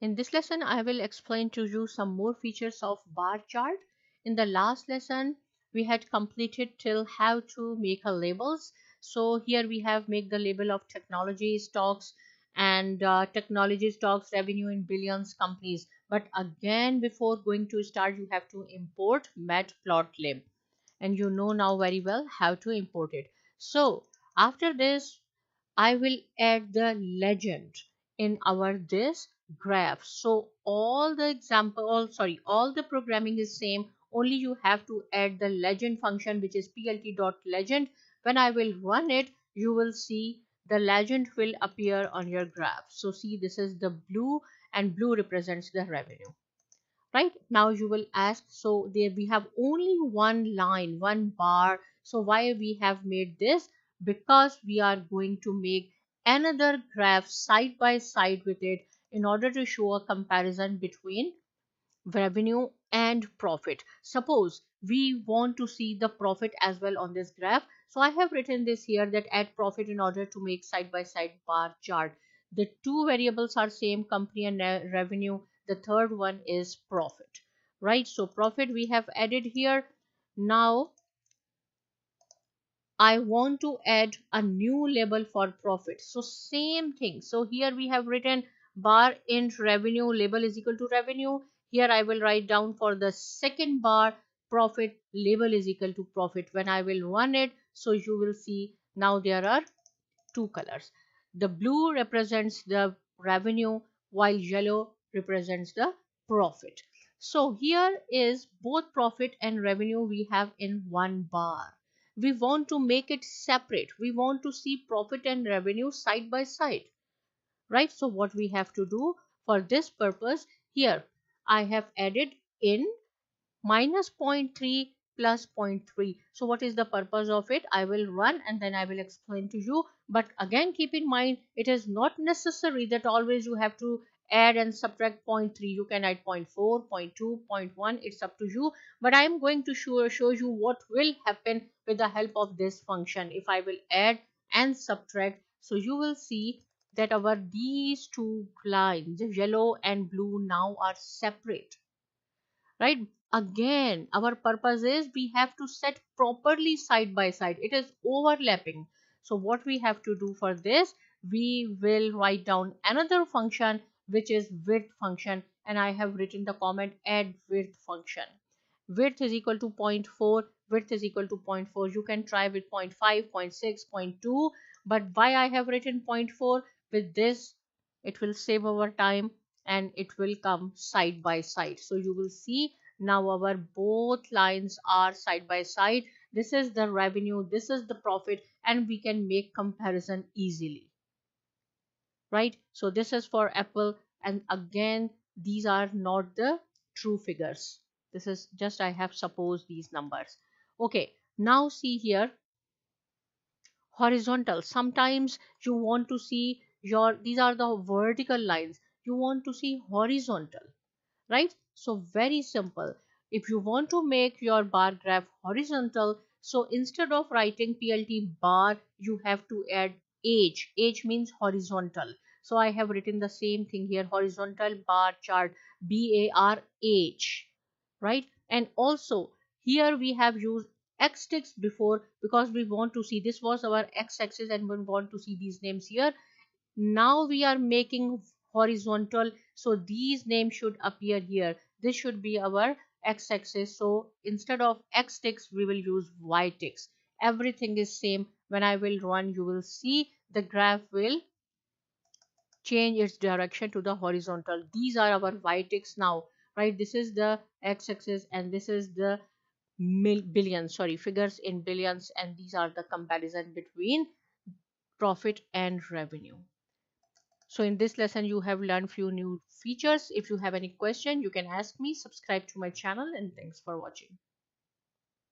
In this lesson, I will explain to you some more features of bar chart. In the last lesson, we had completed till how to make a labels. So here we have make the label of technology stocks and technology stocks revenue in billions companies. But again, before going to start, you have to import Matplotlib, and you know now very well how to import it. So after this, I will add the legend in our this graph. So all the all the programming is same. Only you have to add the legend function, which is plt.legend. When I will run it, you will see the legend will appear on your graph. So see, this is the blue, and blue represents the revenue. Right now you will ask, so there we have only one line, one bar, so why we have made this? Because we are going to make another graph side by side with it in order to show a comparison between revenue and profit. Suppose we want to see the profit as well on this graph, so I have written this here, that add profit in order to make side by side bar chart. The two variables are same, company and revenue. The third one is profit, right? So profit we have added here. Now I want to add a new label for profit. So same thing. So here we have written bar int revenue, label is equal to revenue. Here I will write down for the second bar profit, label is equal to profit. When I will run it, so you will see now there are two colors. The blue represents the revenue while yellow represents the profit. So here is both profit and revenue we have in one bar. We want to make it separate. We want to see profit and revenue side by side, right? So what we have to do for this purpose, here I have added in minus 0.3 plus 0.3. So what is the purpose of it? I will run and then I will explain to you. But again, keep in mind, it is not necessary that always you have to add and subtract 0.3. You can add 0.4, 0.2, 0.1. It's up to you. But I am going to show you what will happen with the help of this function. If I will add and subtract, so you will see that our these two lines, yellow and blue, now are separate, right? Again, our purpose is we have to set properly side by side. It is overlapping. So what we have to do for this, we will write down another function, which is width function, and I have written the comment add width function. Width is equal to 0.4, width is equal to 0.4. You can try with 0.5, 0.6, 0.2, but why I have written 0.4? With this it will save our time and it will come side by side. So you will see now our both lines are side by side. This is the revenue, this is the profit, and we can make comparison easily, right? So this is for Apple, and again these are not the true figures. This is just I have supposed these numbers. Okay, now see here, horizontal. Sometimes you want to see your, these are the vertical lines, you want to see horizontal, right? So very simple. If you want to make your bar graph horizontal, so instead of writing plt bar, you have to add h means horizontal. So I have written the same thing here, horizontal bar chart, bar h, right? And also here we have used x ticks before because we want to see, this was our x-axis and we want to see these names here. Now we are making horizontal, so these names should appear here. This should be our x-axis, so instead of x ticks we will use y ticks. Everything is same. When I will run, you will see the graph will change its direction to the horizontal. These are our y ticks now, right? This is the x-axis and this is the billions, sorry, figures in billions, and these are the comparison between profit and revenue. So in this lesson you have learned few new features. If you have any question, you can ask me. Subscribe to my channel, and thanks for watching.